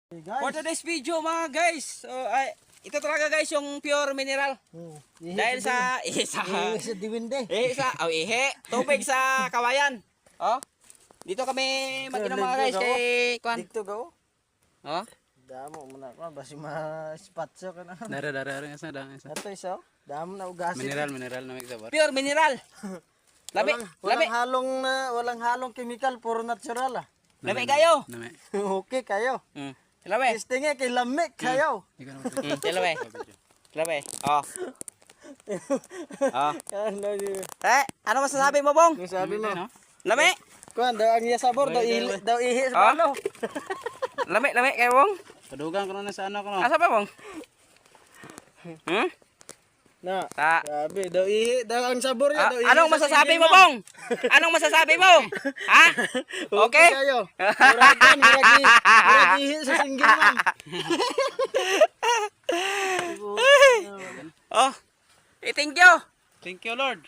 Hey For guys. today's video mga guys, so, ito talaga guys yung pure mineral. Dahil sa sa diwinde. ihe, tubig sa kawayan. Oh. Dito kami mag-inom mga guys kay Kwan. Dito go. Oh. Damo mo na ko basi ma-spatso ka na. Dara nga sa dang isa. Ato iso. Damo na ugasin. Mineral na may sabar. Pure mineral. Lami, Walang halong chemical, puro natural ah. lami kayo. Nami. Okay kayo. Lami. Testingnya kay lamig kayo. Ikaw na Lami. Lami. Oh. Oh. Ano ni? Ano masasabi mo, Bong? Yung sabi mo. Lami. Kuan daw ang iya sabor daw ihi sa balo. Lami kayo, Bong. Padugang ko na sa ano ko no. Asa pa, Bong? Na. Ta. Sabi daw ihi daw ang sabor niya daw ihi. Anong sa masasabi mo, singgingan. Bong? Anong masasabi mo? Ha? Okay? Kayo. Murag ihi sa singgingan. Oh. Thank you. Thank you Lord.